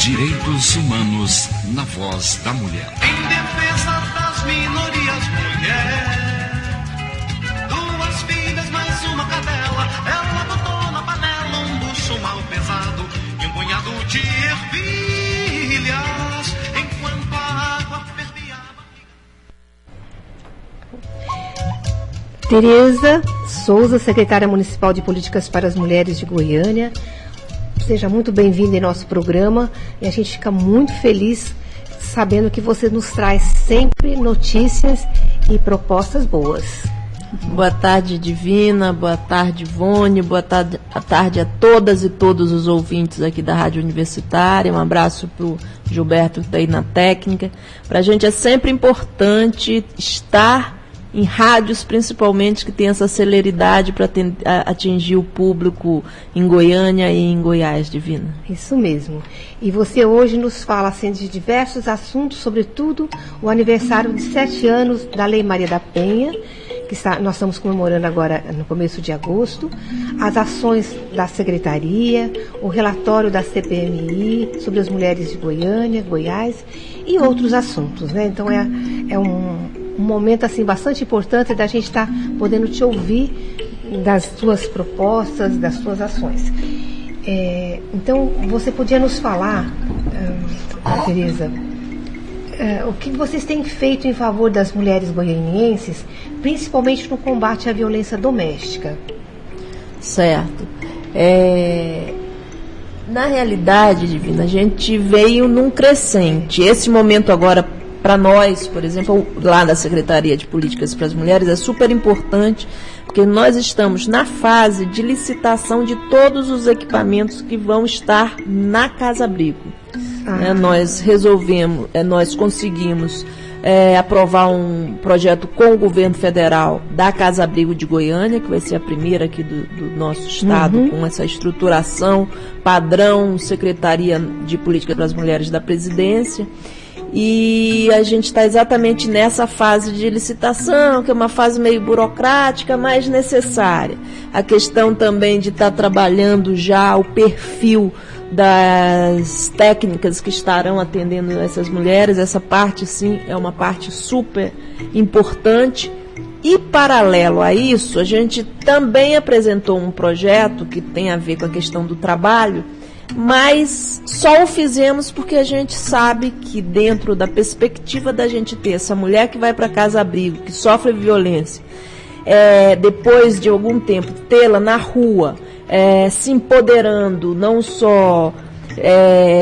Direitos humanos na voz da mulher. Em defesa das minorias, mulher. 2 filhas mais uma cadela. Ela botou na panela um bucho mal pesado e um punhado de ervilhas, enquanto a água fervia. Tereza Souza, secretária municipal de Políticas para as Mulheres de Goiânia. Seja muito bem-vinda em nosso programa e a gente fica muito feliz sabendo que você nos traz sempre notícias e propostas boas. Boa tarde, Divina, boa tarde, Ivone, boa tarde a todas e todos os ouvintes aqui da Rádio Universitária. Um abraço para o Gilberto que está aí na técnica. Para a gente é sempre importante estar em rádios, principalmente, que tem essa celeridade para atingir o público em Goiânia e em Goiás, Divina. Isso mesmo. E você hoje nos fala assim, de diversos assuntos, sobretudo o aniversário de 7 anos da Lei Maria da Penha, que nós estamos comemorando agora no começo de agosto, as ações da Secretaria, o relatório da CPMI sobre as mulheres de Goiânia, Goiás e outros assuntos, né? Então é um momento assim bastante importante da gente estar podendo te ouvir das suas propostas, das suas ações. Então, você podia nos falar, Tereza, o que vocês têm feito em favor das mulheres goianienses, principalmente no combate à violência doméstica? Certo. Na realidade, Divina, a gente veio num crescente. Esse momento agora, para nós, por exemplo, lá da Secretaria de Políticas para as Mulheres, é super importante, porque nós estamos na fase de licitação de todos os equipamentos que vão estar na Casa Abrigo. Nós conseguimos aprovar um projeto com o governo federal da Casa Abrigo de Goiânia, que vai ser a primeira aqui do nosso estado, com essa estruturação padrão Secretaria de Políticas para as Mulheres da Presidência. E a gente está exatamente nessa fase de licitação, que é uma fase meio burocrática, mas necessária. A questão também de estar trabalhando já o perfil das técnicas que estarão atendendo essas mulheres, essa parte sim é uma parte super importante. E paralelo a isso, a gente também apresentou um projeto que tem a ver com a questão do trabalho, mas só o fizemos porque a gente sabe que dentro da perspectiva da gente ter essa mulher que vai para Casa Abrigo, que sofre violência, depois de algum tempo tê-la na rua, se empoderando não só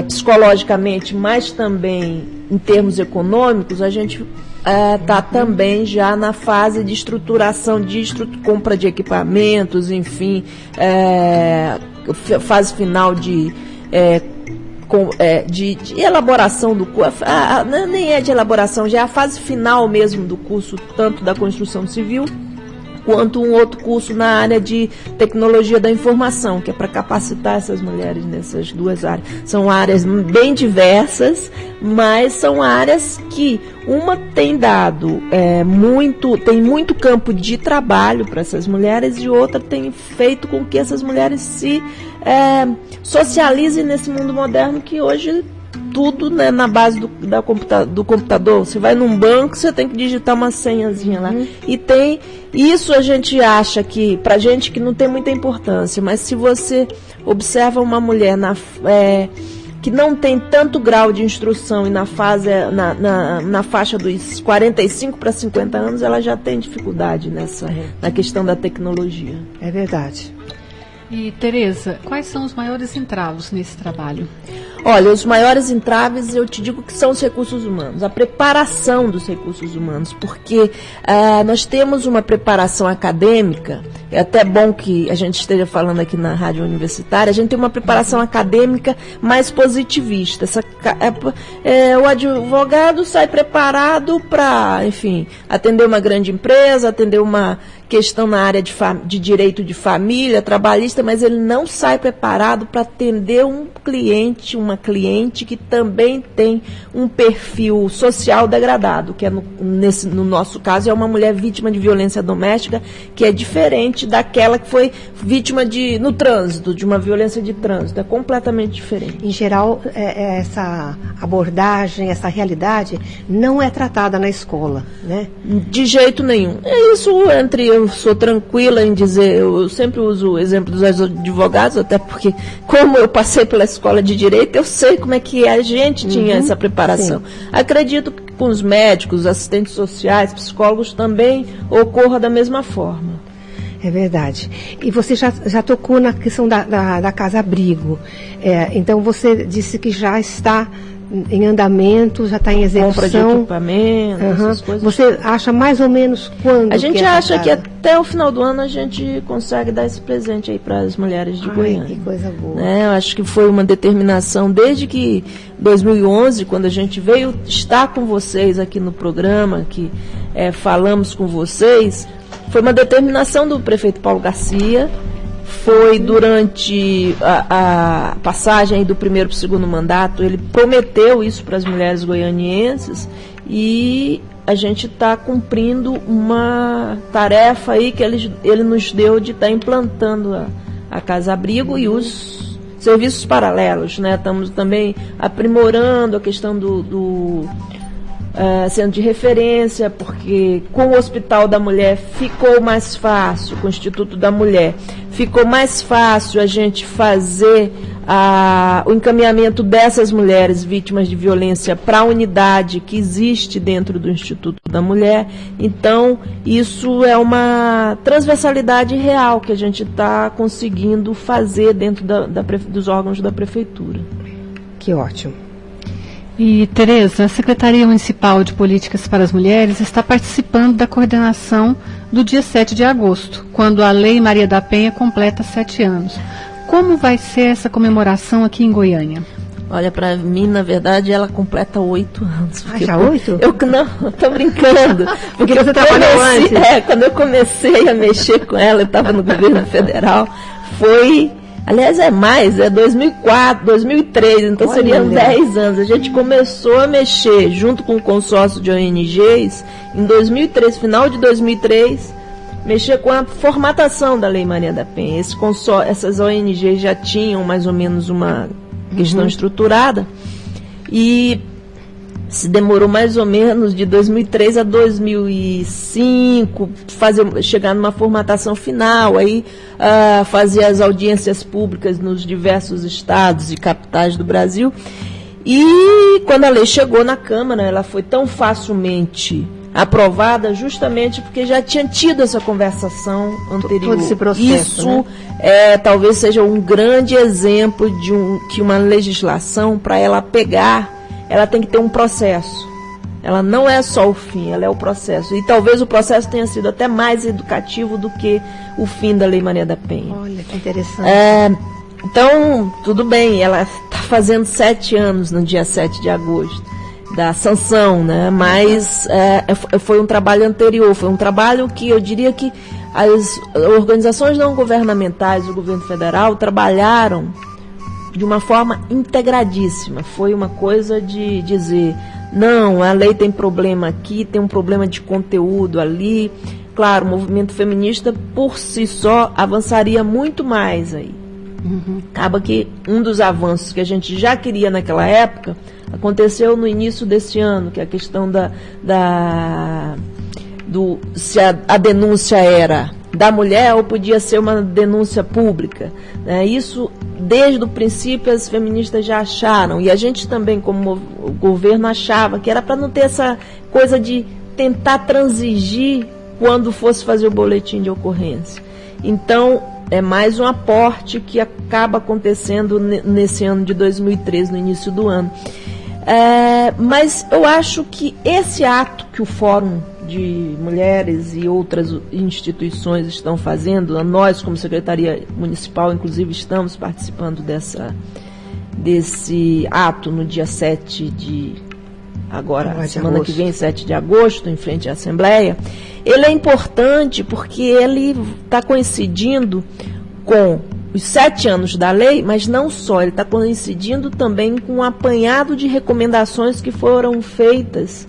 psicologicamente, mas também em termos econômicos, a gente está também já na fase de estruturação, compra de equipamentos, enfim, fase final de elaboração do curso, nem é de elaboração, já é a fase final mesmo do curso, tanto da construção civil, quanto um outro curso na área de tecnologia da informação, que é para capacitar essas mulheres nessas duas áreas. São áreas bem diversas, mas são áreas que uma tem dado tem muito campo de trabalho para essas mulheres e outra tem feito com que essas mulheres se socializem nesse mundo moderno que hoje tudo, né, na base do computador. Você vai num banco, você tem que digitar uma senhazinha lá. E tem isso, a gente acha que, pra gente que não tem muita importância, mas se você observa uma mulher que não tem tanto grau de instrução e na faixa dos 45 para 50 anos, ela já tem dificuldade na questão da tecnologia. É verdade. E, Tereza, quais são os maiores entraves nesse trabalho? Olha, os maiores entraves, eu te digo que são os recursos humanos, a preparação dos recursos humanos, porque nós temos uma preparação acadêmica, é até bom que a gente esteja falando aqui na Rádio Universitária, a gente tem uma preparação acadêmica mais positivista. O advogado sai preparado para, enfim, atender uma grande empresa, atender questão na área de direito de família, trabalhista, mas ele não sai preparado para atender uma cliente que também tem um perfil social degradado, que é no nosso caso é uma mulher vítima de violência doméstica, que é diferente daquela que foi vítima no trânsito, de uma violência de trânsito, é completamente diferente. Em geral, essa abordagem, essa realidade não é tratada na escola, né? De jeito nenhum. Eu sou tranquila em dizer, eu sempre uso o exemplo dos advogados, até porque, como eu passei pela escola de direito, eu sei como é que a gente tinha essa preparação. Sim. Acredito que com os médicos, assistentes sociais, psicólogos também ocorra da mesma forma. É verdade. E você já tocou na questão da casa-abrigo. Então, você disse que já está em andamento, já está em execução. Compra de equipamento, essas coisas. Você acha mais ou menos quando? A gente acha que até o final do ano a gente consegue dar esse presente aí para as mulheres de Goiânia. Que coisa boa. Eu acho que foi uma determinação desde que 2011, quando a gente veio estar com vocês aqui no programa, que falamos com vocês, foi uma determinação do prefeito Paulo Garcia. Foi durante a passagem do primeiro para o segundo mandato, ele prometeu isso para as mulheres goianienses e a gente está cumprindo uma tarefa aí que ele nos deu de estar implantando a casa-abrigo e os serviços paralelos, né? Estamos também aprimorando a questão do centro de referência, porque com o Hospital da Mulher ficou mais fácil, com o Instituto da Mulher, ficou mais fácil a gente fazer o encaminhamento dessas mulheres vítimas de violência para a unidade que existe dentro do Instituto da Mulher. Então, isso é uma transversalidade real que a gente está conseguindo fazer dentro dos órgãos da Prefeitura. Que ótimo. E, Tereza, a Secretaria Municipal de Políticas para as Mulheres está participando da coordenação do dia 7 de agosto, quando a Lei Maria da Penha completa 7 anos. Como vai ser essa comemoração aqui em Goiânia? Olha, para mim, na verdade, ela completa 8 anos. Já 8? Não, estou brincando. Porque você trabalhou antes. Quando eu comecei a mexer com ela, eu estava no governo federal, aliás, é 2004, 2003, então seriam 10 anos. A gente começou a mexer junto com o consórcio de ONGs em 2003, final de 2003, mexer com a formatação da Lei Maria da Penha. Essas ONGs já tinham mais ou menos uma questão estruturada e se demorou mais ou menos de 2003 a 2005 chegar numa formatação final, aí fazer as audiências públicas nos diversos estados e capitais do Brasil. E quando a lei chegou na Câmara, ela foi tão facilmente aprovada justamente porque já tinha tido essa conversação anterior. Todo esse processo, isso, né? Talvez seja um grande exemplo que uma legislação, para ela pegar, ela tem que ter um processo. Ela não é só o fim, ela é o processo. E talvez o processo tenha sido até mais educativo do que o fim da Lei Maria da Penha. Olha, que interessante. Então, tudo bem, ela está fazendo 7 anos no dia 7 de agosto da sanção, né? Mas foi um trabalho anterior, foi um trabalho que eu diria que as organizações não governamentais do governo federal trabalharam de uma forma integradíssima. Foi uma coisa de dizer, não, a lei tem problema aqui, tem um problema de conteúdo ali. Claro, o movimento feminista por si só avançaria muito mais aí. Acaba que um dos avanços que a gente já queria naquela época aconteceu no início desse ano, que é a questão se a denúncia era da mulher ou podia ser uma denúncia pública, né? Isso, desde o princípio, as feministas já acharam, e a gente também, como o governo, achava que era para não ter essa coisa de tentar transigir quando fosse fazer o boletim de ocorrência. Então, é mais um aporte que acaba acontecendo nesse ano de 2013, no início do ano. Mas eu acho que esse ato que o Fórum de Mulheres e outras instituições estão fazendo, nós como Secretaria Municipal, inclusive, estamos participando desse ato no dia 7 agora, semana que vem, 7 de agosto, em frente à Assembleia, ele é importante porque ele está coincidindo com os 7 anos da lei, mas não só, ele está coincidindo também com um apanhado de recomendações que foram feitas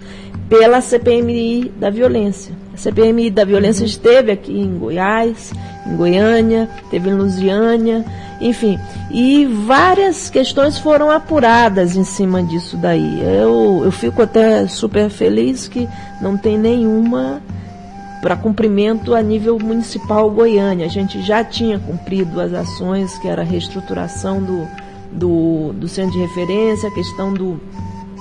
pela CPMI da Violência. A CPMI da Violência esteve aqui em Goiás, em Goiânia, esteve em Lusiânia, enfim, e várias questões foram apuradas em cima disso daí. Eu fico até super feliz que não tem nenhuma para cumprimento a nível municipal Goiânia. A gente já tinha cumprido as ações, que era a reestruturação do centro de referência, a questão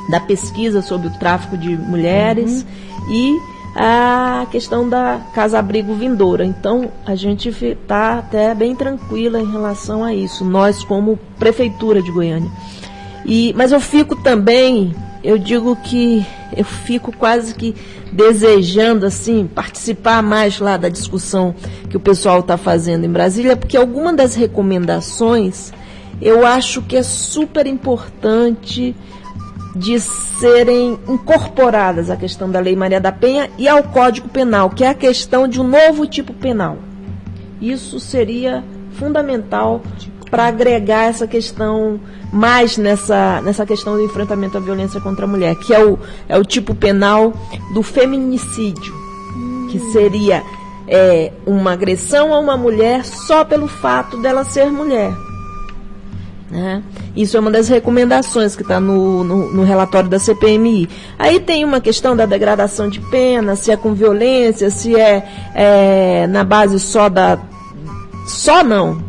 da pesquisa sobre o tráfico de mulheres e a questão da casa-abrigo vindoura. Então, a gente está até bem tranquila em relação a isso, nós como Prefeitura de Goiânia. Mas eu fico também, eu digo que eu fico quase que desejando assim, participar mais lá da discussão que o pessoal está fazendo em Brasília, porque alguma das recomendações eu acho que é super importante de serem incorporadas à questão da Lei Maria da Penha e ao Código Penal, que é a questão de um novo tipo penal. Isso seria fundamental para agregar essa questão mais nessa questão do enfrentamento à violência contra a mulher, que é o tipo penal do feminicídio, que seria uma agressão a uma mulher só pelo fato dela ser mulher. Né? Isso é uma das recomendações que está no relatório da CPMI. Aí tem uma questão da degradação de pena, se é com violência, se é na base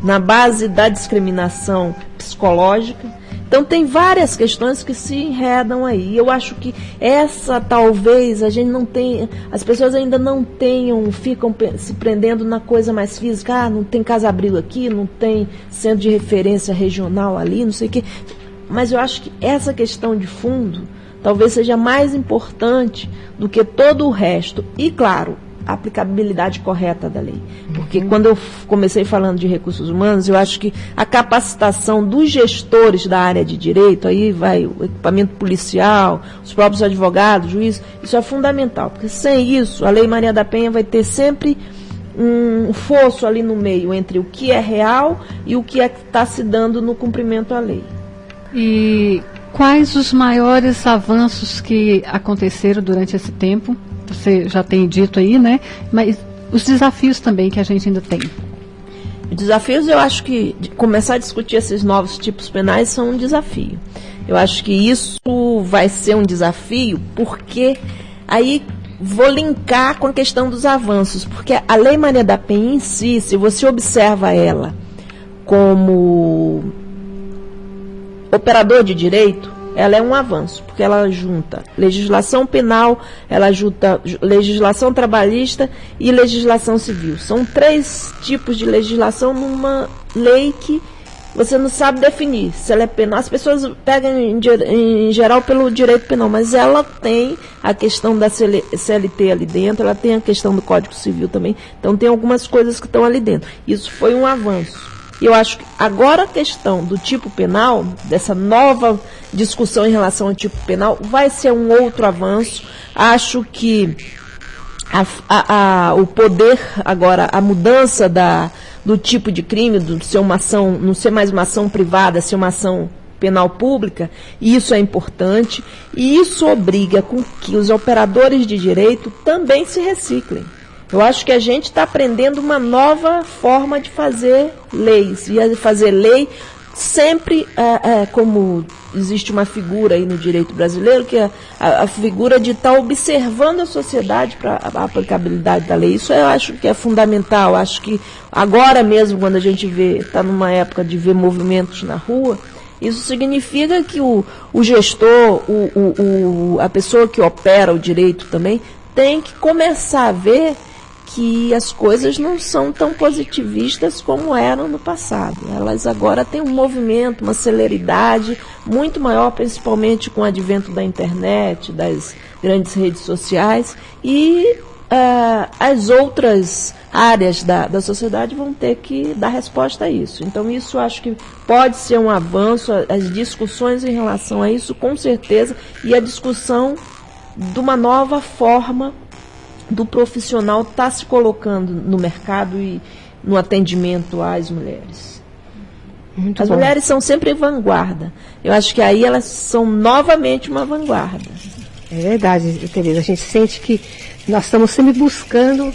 na base da discriminação psicológica. Então tem várias questões que se enredam aí. Eu acho que essa talvez a gente não tenha, as pessoas ainda não tenham, ficam se prendendo na coisa mais física, não tem casa-abrigo aqui, não tem centro de referência regional ali, não sei o quê. Mas eu acho que essa questão de fundo talvez seja mais importante do que todo o resto. E claro, a aplicabilidade correta da lei. Porque quando eu comecei falando de recursos humanos, eu acho que a capacitação dos gestores da área de direito, aí vai o equipamento policial, os próprios advogados, juízes, isso é fundamental. Porque sem isso, a Lei Maria da Penha vai ter sempre um fosso ali no meio entre o que é real e o que está se dando no cumprimento à lei. E quais os maiores avanços que aconteceram durante esse tempo? Você já tem dito aí, né? Mas os desafios também que a gente ainda tem. Os desafios, eu acho que começar a discutir esses novos tipos penais são um desafio. Eu acho que isso vai ser um desafio porque aí vou linkar com a questão dos avanços, porque a Lei Maria da Penha em si, se você observa ela como operador de direito, ela é um avanço, porque ela junta legislação penal, ela junta legislação trabalhista e legislação civil. São 3 tipos de legislação numa lei que você não sabe definir se ela é penal. As pessoas pegam em geral pelo direito penal, mas ela tem a questão da CLT ali dentro, ela tem a questão do Código Civil também, então tem algumas coisas que estão ali dentro. Isso foi um avanço. E eu acho que agora a questão do tipo penal, dessa nova discussão em relação ao tipo penal, vai ser um outro avanço. Acho que o poder, agora, a mudança do tipo de crime, de ser uma ação, não ser mais uma ação privada, ser uma ação penal pública, isso é importante. E isso obriga com que os operadores de direito também se reciclem. Eu acho que a gente está aprendendo uma nova forma de fazer leis. E fazer lei sempre, como existe uma figura aí no direito brasileiro, que é a figura de estar observando a sociedade para a aplicabilidade da lei. Isso eu acho que é fundamental. Acho que agora mesmo, quando a gente está numa época de ver movimentos na rua, isso significa que o gestor, a pessoa que opera o direito também, tem que começar a ver que as coisas não são tão positivistas como eram no passado. Elas agora têm um movimento, uma celeridade muito maior, principalmente com o advento da internet, das grandes redes sociais, e as outras áreas da sociedade vão ter que dar resposta a isso. Então, isso acho que pode ser um avanço, as discussões em relação a isso, com certeza, e a discussão de uma nova forma do profissional estar se colocando no mercado e no atendimento às mulheres. Muito As bom. mulheres são sempre vanguarda. Eu acho que aí elas são novamente uma vanguarda. É verdade, Tereza. A gente sente que nós estamos sempre buscando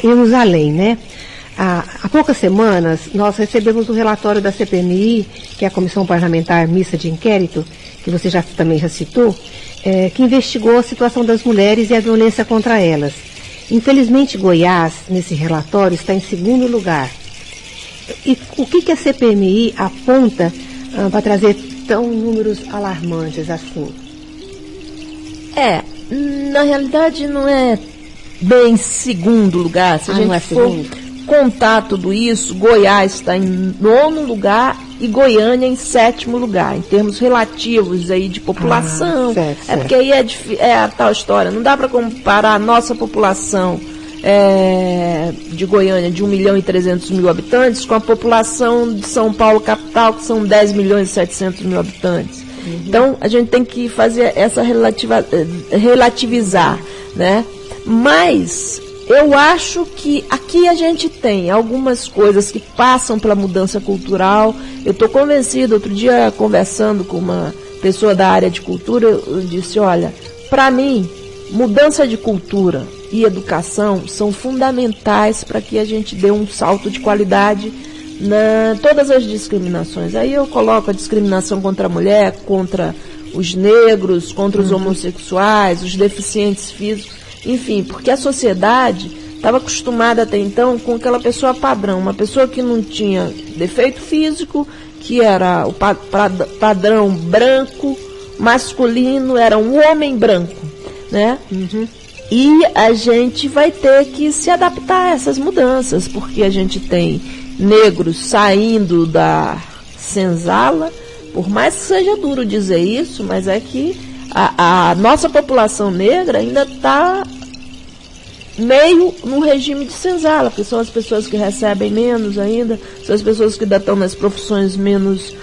irmos além, né? Há poucas semanas, nós recebemos o relatório da CPMI, que é a Comissão Parlamentar Mista de Inquérito, que você também já citou, que investigou a situação das mulheres e a violência contra elas. Infelizmente, Goiás, nesse relatório, está em segundo lugar. E o que a CPMI aponta para trazer tão números alarmantes assim? Na realidade não é bem segundo lugar. Se a gente for contar tudo isso, Goiás está em 9º lugar e Goiânia em 7º lugar, em termos relativos aí de população. Certo. Porque aí é a tal história, não dá para comparar a nossa população de Goiânia de 1.300.000 habitantes com a população de São Paulo capital, que são 10.700.000 habitantes. Então, a gente tem que fazer essa relativizar, né? Mas eu acho que aqui a gente tem algumas coisas que passam pela mudança cultural. Eu estou convencida, outro dia conversando com uma pessoa da área de cultura, eu disse, olha, para mim, mudança de cultura e educação são fundamentais para que a gente dê um salto de qualidade todas as discriminações. Aí eu coloco a discriminação contra a mulher, contra os negros, contra os homossexuais, os deficientes físicos, enfim, porque a sociedade estava acostumada até então com aquela pessoa padrão, uma pessoa que não tinha defeito físico, que era o padrão branco, masculino, era um homem branco, né? E a gente vai ter que se adaptar a essas mudanças, porque a gente tem negros saindo da senzala, por mais que seja duro dizer isso, mas é que a nossa população negra ainda está meio no regime de senzala, porque são as pessoas que recebem menos ainda, são as pessoas que ainda estão nas profissões menos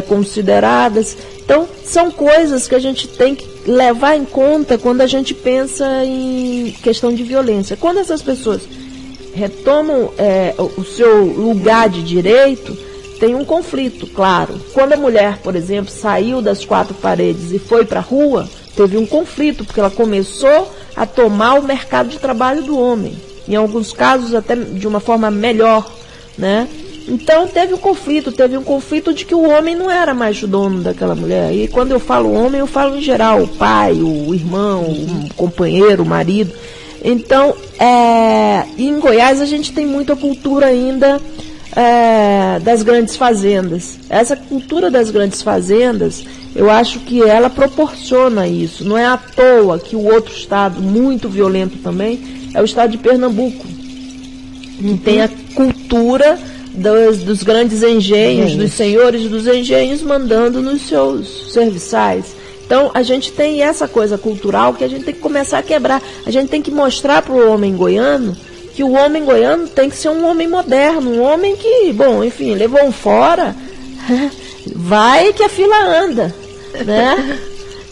consideradas. Então, são coisas que a gente tem que levar em conta quando a gente pensa em questão de violência. Quando essas pessoas retomam o seu lugar de direito, tem um conflito, claro. Quando a mulher, por exemplo, saiu das 4 paredes e foi para a rua, teve um conflito, porque ela começou a tomar o mercado de trabalho do homem. Em alguns casos, até de uma forma melhor, né? Então, teve um conflito de que o homem não era mais o dono daquela mulher. E quando eu falo homem, eu falo em geral, o pai, o irmão, o companheiro, o marido. Então, em Goiás a gente tem muita cultura ainda das grandes fazendas. Essa cultura das grandes fazendas, eu acho que ela proporciona isso. Não é à toa que o outro estado muito violento também é o estado de Pernambuco, que tem a cultura dos grandes engenhos, dos senhores dos engenhos mandando nos seus serviçais. Então, a gente tem essa coisa cultural que a gente tem que começar a quebrar. A gente tem que mostrar para o homem goiano que o homem goiano tem que ser um homem moderno, um homem que, bom, enfim, levou um fora, vai que a fila anda, né?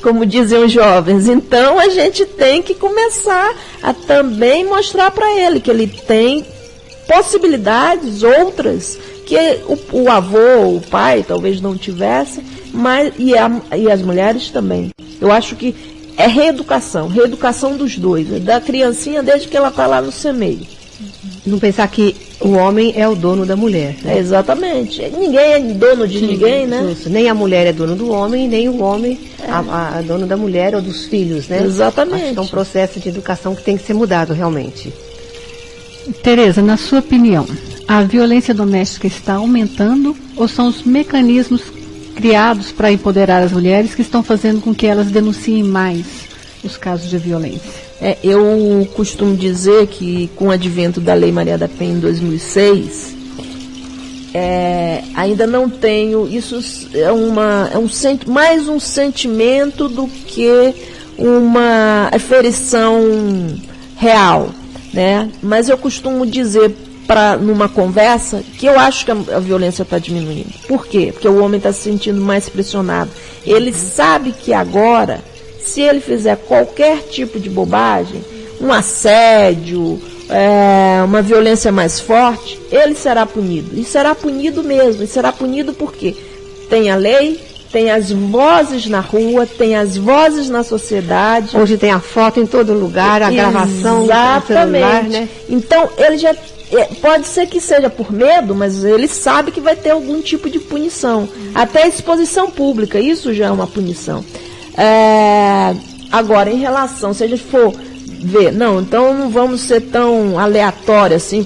Como dizem os jovens. Então, a gente tem que começar a também mostrar para ele que ele tem possibilidades outras que o avô, o pai talvez não tivesse, mas e as mulheres também. Eu acho que é reeducação dos dois, da criancinha desde que ela está lá no semeio. Não pensar que o homem é o dono da mulher, né? Exatamente. Ninguém é dono de ninguém, né? Isso. Nem a mulher é dono do homem, nem o homem é dono da mulher ou dos filhos, né? Exatamente. Acho que é um processo de educação que tem que ser mudado realmente. Tereza, na sua opinião, a violência doméstica está aumentando ou são os mecanismos criados para empoderar as mulheres que estão fazendo com que elas denunciem mais os casos de violência? Eu costumo dizer que com o advento da Lei Maria da Penha em 2006, ainda não tenho, isso mais um sentimento do que uma aferição real, né? Mas eu costumo dizer numa conversa que eu acho que a violência está diminuindo. Por quê? Porque o homem está se sentindo mais pressionado. Ele sabe que agora, se ele fizer qualquer tipo de bobagem, um assédio, uma violência mais forte, ele será punido. E será punido mesmo. E será punido porque tem a lei, tem as vozes na rua, tem as vozes na sociedade. Hoje tem a foto em todo lugar, a gravação no celular, né? Então, ele já... Pode ser que seja por medo, mas ele sabe que vai ter algum tipo de punição. Até a exposição pública, isso já é uma punição. Agora, em relação, se a gente for ver, então não vamos ser tão aleatórios assim,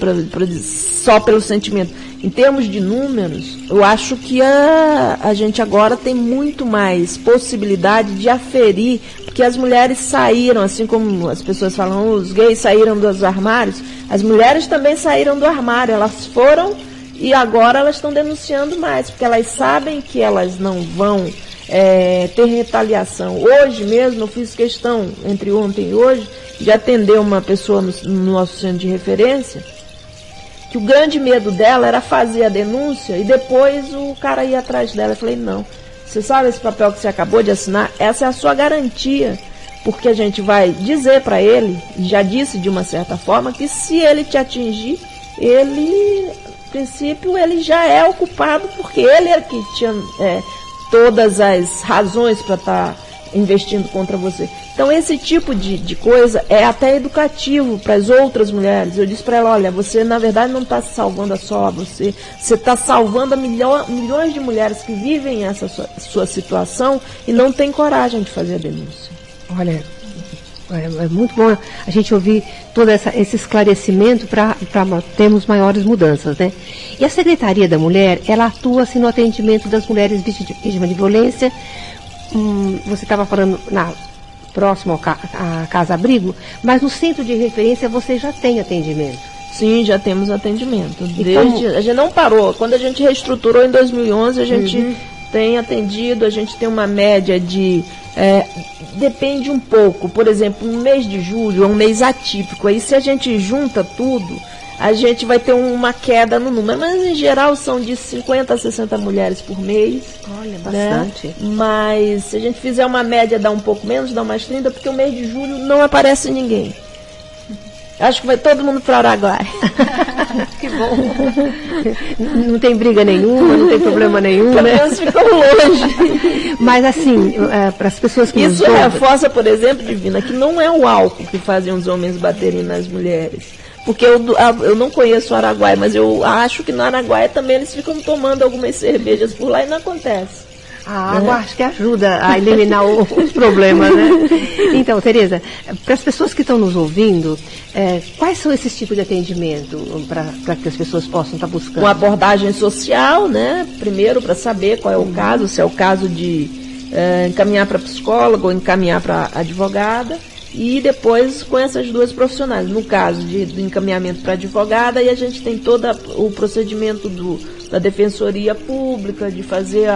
só pelo sentimento. Em termos de números, eu acho que a gente agora tem muito mais possibilidade de aferir, porque as mulheres saíram, assim como as pessoas falam, os gays saíram dos armários, as mulheres também saíram do armário, elas foram e agora elas estão denunciando mais, porque elas sabem que elas não vão ter retaliação. Hoje mesmo, eu fiz questão, entre ontem e hoje, de atender uma pessoa no nosso centro de referência, que o grande medo dela era fazer a denúncia e depois o cara ia atrás dela. Eu falei, não, você sabe esse papel que você acabou de assinar? Essa é a sua garantia, porque a gente vai dizer para ele, já disse de uma certa forma, que se ele te atingir, ele, no princípio, ele já é o culpado, porque ele é que tinha todas as razões para estar investindo contra você. Então, esse tipo de coisa é até educativo para as outras mulheres. Eu disse para ela, olha, você na verdade não está se salvando só você está salvando milhões de mulheres que vivem essa sua situação e não tem coragem de fazer a denúncia. Olha, é muito bom a gente ouvir todo esse esclarecimento para termos maiores mudanças, né? E a Secretaria da Mulher, ela atua assim, no atendimento das mulheres vítimas de violência. Você estava falando próximo à Casa Abrigo, mas no centro de referência você já tem atendimento. Sim, já temos atendimento. A gente não parou. Quando a gente reestruturou em 2011, a gente tem atendido, a gente tem uma média de... depende um pouco. Por exemplo, um mês de julho é um mês atípico. Aí se a gente junta tudo, a gente vai ter uma queda no número. Mas em geral são de 50 a 60 mulheres por mês. Olha, bastante. Né? Mas se a gente fizer uma média, dá um pouco menos, dá umas 30, porque o mês de julho não aparece ninguém. Acho que vai todo mundo para Araguaia. Que bom. Não tem briga nenhuma, não tem problema nenhum, né? Elas ficam longe. Mas assim, para as pessoas que isso reforça, por exemplo, Divina, que não é o álcool que fazem os homens baterem nas mulheres. Porque eu não conheço o Araguaia, mas eu acho que no Araguaia também eles ficam tomando algumas cervejas por lá e não acontece. A água acho que ajuda a eliminar os problemas, né? Então, Tereza, para as pessoas que estão nos ouvindo, quais são esses tipos de atendimento para que as pessoas possam estar buscando? Uma abordagem social, né? Primeiro, para saber qual é o caso, se é o caso de encaminhar para psicólogo ou encaminhar para advogada. E depois com essas duas profissionais. No caso do encaminhamento para advogada, aí a gente tem todo o procedimento da Defensoria Pública, de fazer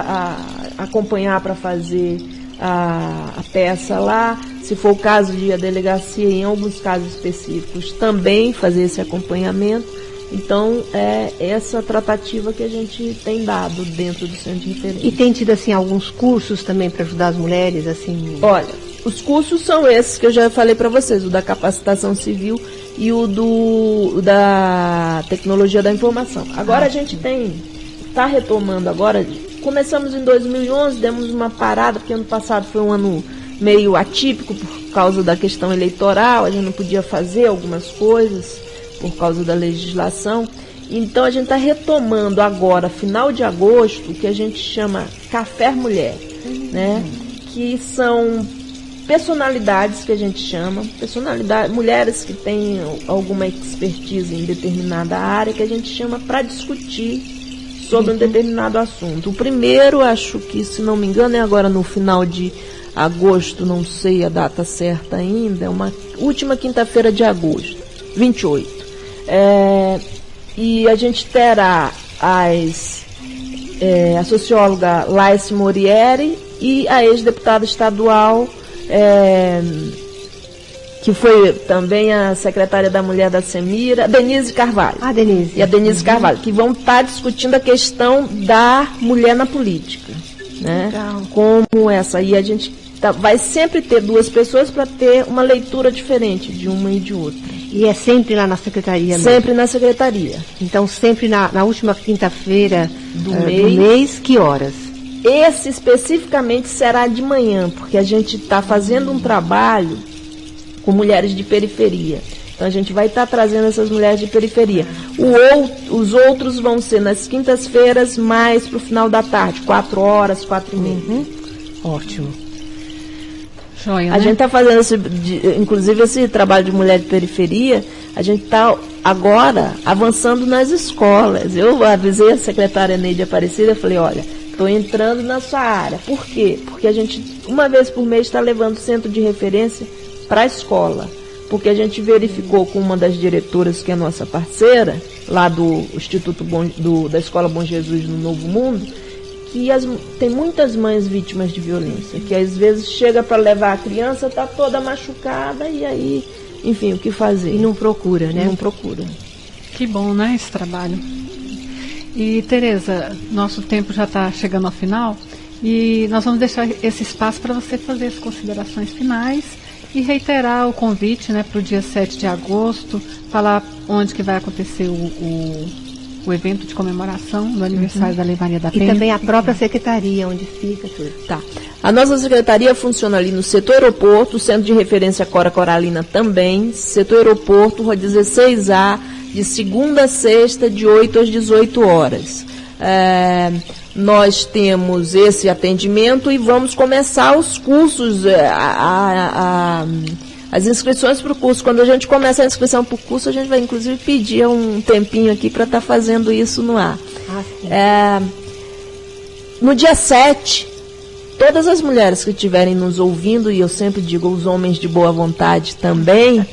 acompanhar para fazer a peça lá. Se for o caso de a delegacia, em alguns casos específicos, também fazer esse acompanhamento. Então, é essa tratativa que a gente tem dado dentro do centro de referência. E tem tido, assim, alguns cursos também para ajudar as mulheres, assim? Olha, os cursos são esses que eu já falei para vocês, o da capacitação civil e o da tecnologia da informação. Agora a gente está retomando agora, começamos em 2011, demos uma parada, porque ano passado foi um ano meio atípico por causa da questão eleitoral, a gente não podia fazer algumas coisas por causa da legislação. Então a gente está retomando agora, final de agosto, o que a gente chama Café Mulher, né? Que são personalidades que a gente chama, mulheres que têm alguma expertise em determinada área, que a gente chama para discutir sobre um determinado assunto. O primeiro, acho que, se não me engano, é agora no final de agosto, não sei a data certa ainda, é uma última quinta-feira de agosto, 28. E a gente terá a socióloga Laice Morieri e a ex-deputada estadual que foi também a secretária da Mulher da Semira, Denise Carvalho. Ah, Denise. E a Denise Carvalho, que vão estar discutindo a questão da mulher na política. Né? Legal. Como essa. E a gente vai sempre ter duas pessoas para ter uma leitura diferente de uma e de outra. E é sempre lá na secretaria mesmo? Sempre na secretaria. Então, sempre na última quinta-feira do mês, que horas? Esse especificamente será de manhã, porque a gente está fazendo um trabalho com mulheres de periferia. Então a gente vai estar trazendo essas mulheres de periferia. Os outros vão ser nas quintas-feiras, mais para o final da tarde, 4 horas, 4h30. Ótimo. Joia, A gente está fazendo, inclusive, esse trabalho de mulher de periferia, a gente está agora avançando nas escolas. Eu avisei a secretária Neide Aparecida, eu falei, olha, estou entrando na sua área. Por quê? Porque a gente, uma vez por mês, está levando o centro de referência para a escola. Porque a gente verificou com uma das diretoras, que é nossa parceira, lá do Instituto da Escola Bom Jesus no Novo Mundo, que tem muitas mães vítimas de violência, que às vezes chega para levar a criança, está toda machucada e aí, enfim, o que fazer? E não procura, né? Não procura. Que bom, né, esse trabalho. E, Tereza, nosso tempo já está chegando ao final e nós vamos deixar esse espaço para você fazer as considerações finais e reiterar o convite, né, para o dia 7 de agosto, falar onde que vai acontecer o evento de comemoração do aniversário da Lei Maria da Penha. E também a própria secretaria, onde fica tudo. Tá. A nossa secretaria funciona ali no setor aeroporto, o centro de referência Cora Coralina também, setor aeroporto, Rua 16A, de segunda a sexta, de 8 às 18 horas. Nós temos esse atendimento e vamos começar os cursos, as inscrições para o curso. Quando a gente começa a inscrição para o curso, a gente vai inclusive pedir um tempinho aqui para estar fazendo isso no ar. No dia 7, todas as mulheres que estiverem nos ouvindo, e eu sempre digo os homens de boa vontade também,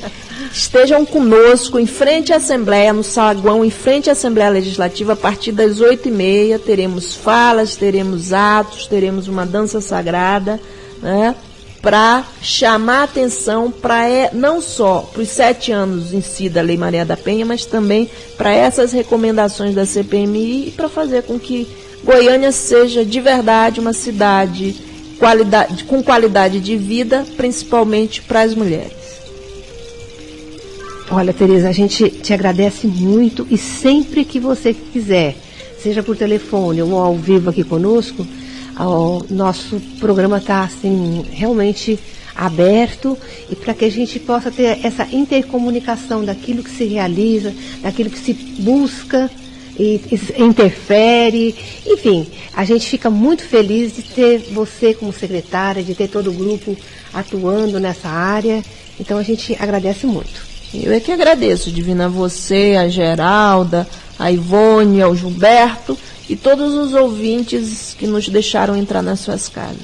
estejam conosco em frente à Assembleia, no saguão, em frente à Assembleia Legislativa, a partir das 8h30, teremos falas, teremos atos, teremos uma dança sagrada, né, para chamar a atenção para não só para os 7 anos em si da Lei Maria da Penha, mas também para essas recomendações da CPMI e para fazer com que Goiânia seja de verdade uma cidade com qualidade de vida, principalmente para as mulheres. Olha, Tereza, a gente te agradece muito e sempre que você quiser, seja por telefone ou ao vivo aqui conosco, o nosso programa está assim, realmente aberto e para que a gente possa ter essa intercomunicação daquilo que se realiza, daquilo que se busca e interfere, enfim, a gente fica muito feliz de ter você como secretária, de ter todo o grupo atuando nessa área, então a gente agradece muito. Eu é que agradeço, Divina, a você, a Geralda, a Ivone, ao Gilberto e todos os ouvintes que nos deixaram entrar nas suas casas.